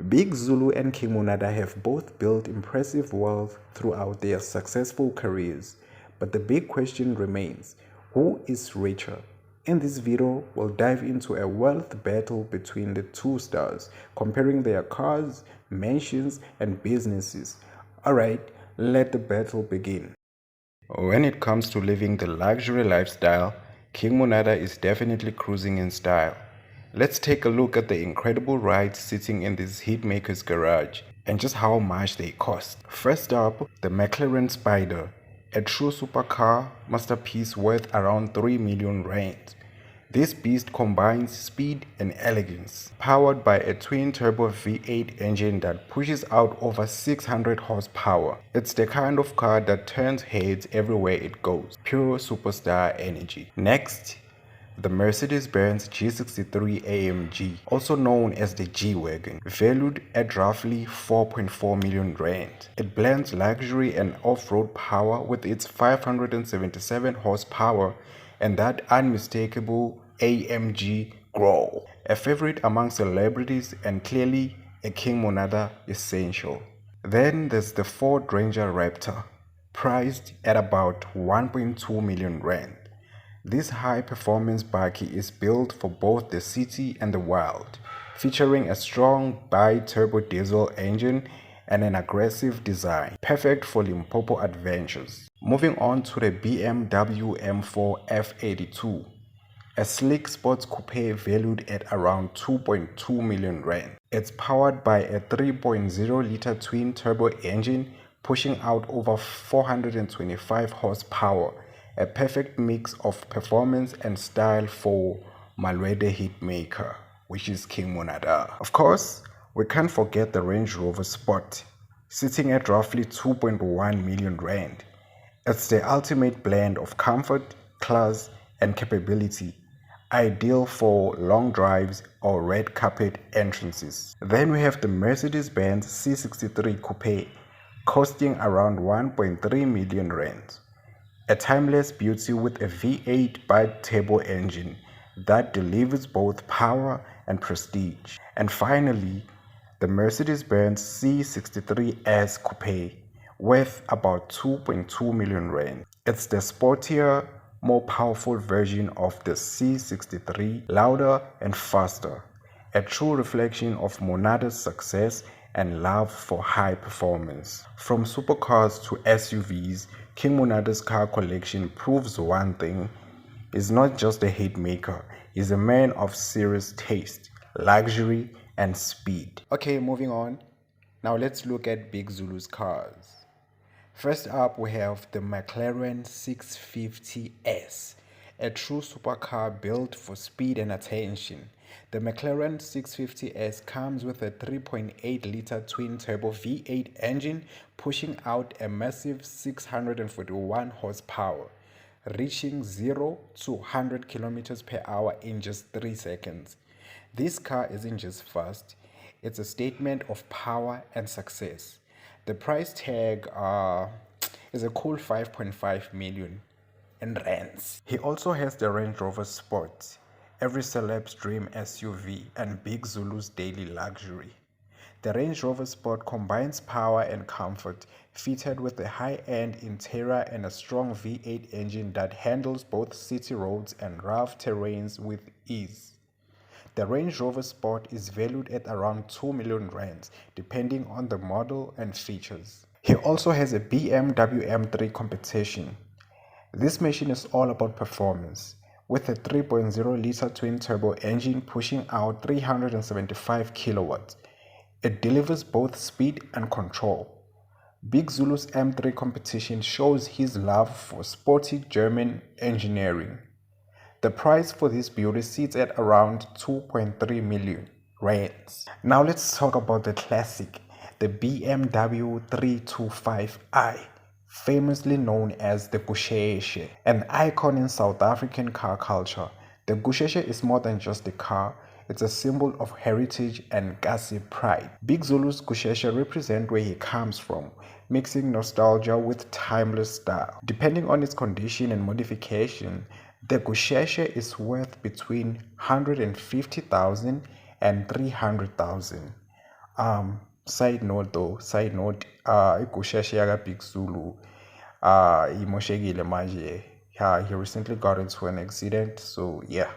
Big Zulu and King Monada have both built impressive wealth throughout their successful careers, but the big question remains, who is richer? In this video, we'll dive into a wealth battle between the two stars, comparing their cars, mansions, and businesses. Alright, let the battle begin. When it comes to living the luxury lifestyle, King Monada is definitely cruising in style. Let's take a look at the incredible rides sitting in this hitmaker's garage and just how much they cost. First up, the McLaren Spider, a true supercar masterpiece worth around 3 million rand. This beast combines speed and elegance, powered by a twin-turbo V8 engine that pushes out over 600 horsepower. It's the kind of car that turns heads everywhere it goes. Pure superstar energy. Next, the Mercedes-Benz G63 AMG, also known as the G-Wagon, valued at roughly 4.4 million rand. It blends luxury and off-road power with its 577 horsepower and that unmistakable AMG growl. A favorite among celebrities and clearly a King Monada essential. Then there's the Ford Ranger Raptor, priced at about 1.2 million rand. This high-performance bakkie is built for both the city and the wild, featuring a strong bi-turbo diesel engine and an aggressive design, perfect for Limpopo adventures. Moving on to the BMW M4 F82, a sleek sports coupe valued at around 2.2 million rand. It's powered by a 3.0-liter twin-turbo engine pushing out over 425 horsepower, a perfect mix of performance and style for Malwede hitmaker, which is King Monada. Of course, we can't forget the Range Rover Sport, sitting at roughly 2.1 million rand. It's the ultimate blend of comfort, class, and capability, ideal for long drives or red carpet entrances. Then we have the Mercedes-Benz C63 Coupe, costing around 1.3 million rand. A timeless beauty with a V8 bi-turbo engine that delivers both power and prestige. And finally, the Mercedes-Benz C63S Coupe, worth about 2.2 million rand. It's the sportier, more powerful version of the C63, louder and faster, a true reflection of Monada's success and love for high performance. From supercars to SUVs, King Monada's car collection proves one thing: he's not just a hitmaker, he's a man of serious taste, luxury, and speed. Okay, moving on. Now let's look at Big Zulu's cars. First up, we have the McLaren 650S, a true supercar built for speed and attention. The McLaren 650S comes with a 3.8-liter twin-turbo V8 engine pushing out a massive 641 horsepower, reaching 0 to 100 kilometers per hour in just 3 seconds. This car isn't just fast, it's a statement of power and success. The price tag is a cool 5.5 million in rands. He also has the Range Rover Sport, every celeb's dream SUV and Big Zulu's daily luxury. The Range Rover Sport combines power and comfort, fitted with a high-end interior and a strong V8 engine that handles both city roads and rough terrains with ease. The Range Rover Sport is valued at around 2 million rands, depending on the model and features. He also has a BMW M3 Competition. This machine is all about performance, with a 3.0-liter twin-turbo engine pushing out 375 kilowatts. It delivers both speed and control. Big Zulu's M3 Competition shows his love for sporty German engineering. The price for this beauty sits at around 2.3 million rands. Now let's talk about the classic, the BMW 325i, famously known as the Gusheshe, an icon in South African car culture. The Gusheshe is more than just a car, it's a symbol of heritage and Kasi pride. Big Zulu's Gusheshe represent where he comes from, mixing nostalgia with timeless style. Depending on its condition and modification, the Gusheshe is worth between 150,000 and 300,000. Side note though, igusheshe yaka Big Zulu imoshekile manje. He recently got into an accident, so yeah,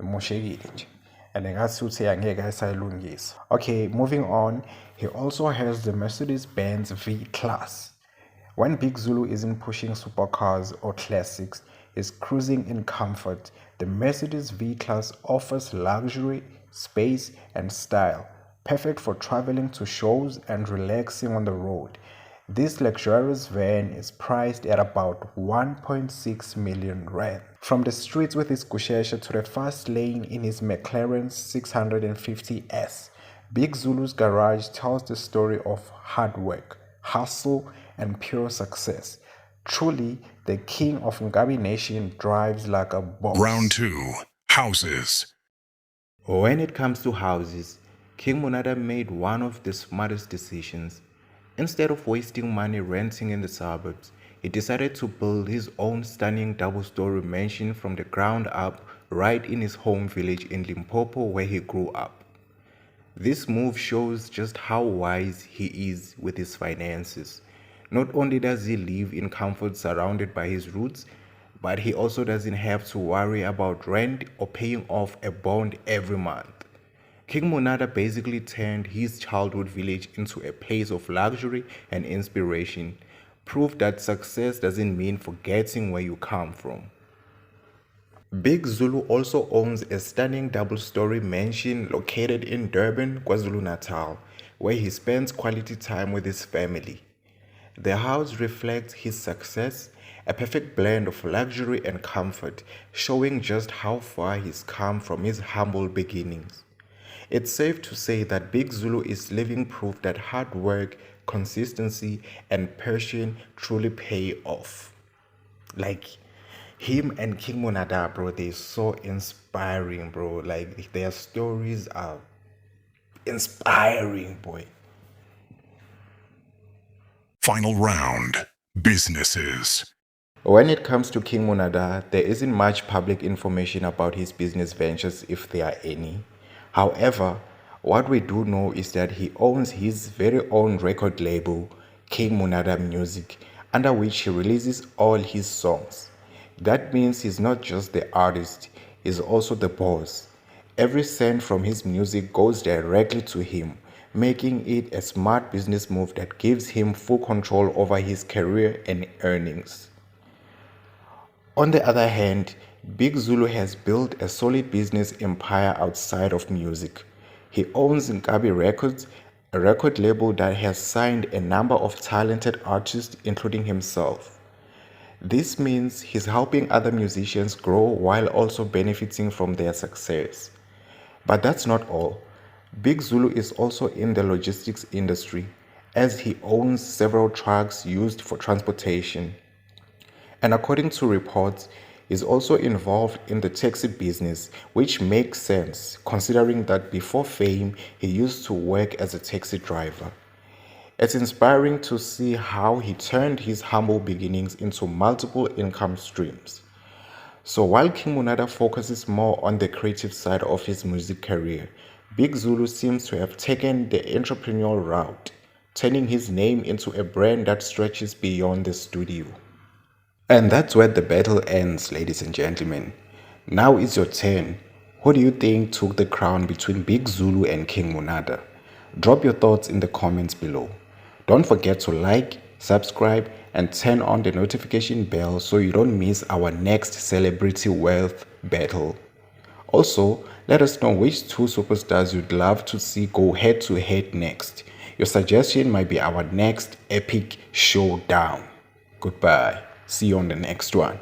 imoshekile nje. And ngasuthi angeke asayilungisa. Okay, moving on, he also has the Mercedes-Benz V-Class. When Big Zulu isn't pushing supercars or classics, he's cruising in comfort. The Mercedes V-Class offers luxury, space, and style, perfect for traveling to shows and relaxing on the road. This luxurious van is priced at about 1.6 million rand. From the streets with his Gusheshe to the fast lane in his McLaren 650S, Big Zulu's garage tells the story of hard work, hustle, and pure success. Truly, the king of Ngabi Nation drives like a boss. Round 2. Houses. When it comes to houses, King Monada made one of the smartest decisions. Instead of wasting money renting in the suburbs, he decided to build his own stunning double-story mansion from the ground up right in his home village in Limpopo where he grew up. This move shows just how wise he is with his finances. Not only does he live in comfort surrounded by his roots, but he also doesn't have to worry about rent or paying off a bond every month. King Monada basically turned his childhood village into a place of luxury and inspiration, proof that success doesn't mean forgetting where you come from. Big Zulu also owns a stunning double-story mansion located in Durban, KwaZulu-Natal, where he spends quality time with his family. The house reflects his success, a perfect blend of luxury and comfort, showing just how far he's come from his humble beginnings. It's safe to say that Big Zulu is living proof that hard work, consistency, and passion truly pay off. Like, him and King Monada, bro, they're so inspiring, bro. Like, their stories are inspiring, boy. Final round. Businesses. When it comes to King Monada, there isn't much public information about his business ventures, if there are any. However, what we do know is that he owns his very own record label, King Monada Music, under which he releases all his songs. That means he's not just the artist, he's also the boss. Every cent from his music goes directly to him, making it a smart business move that gives him full control over his career and earnings. On the other hand, Big Zulu has built a solid business empire outside of music. He owns Nkabi Records, a record label that has signed a number of talented artists, including himself. This means he's helping other musicians grow while also benefiting from their success. But that's not all. Big Zulu is also in the logistics industry, as he owns several trucks used for transportation. And according to reports, is also involved in the taxi business, which makes sense considering that before fame, he used to work as a taxi driver. It's inspiring to see how he turned his humble beginnings into multiple income streams. So while King Monada focuses more on the creative side of his music career, Big Zulu seems to have taken the entrepreneurial route, turning his name into a brand that stretches beyond the studio. And that's where the battle ends, ladies and gentlemen. Now it's your turn. Who do you think took the crown between Big Zulu and King Monada? Drop your thoughts in the comments below. Don't forget to like, subscribe, and turn on the notification bell so you don't miss our next celebrity wealth battle. Also, let us know which two superstars you'd love to see go head to head next. Your suggestion might be our next epic showdown. Goodbye. See you on the next one.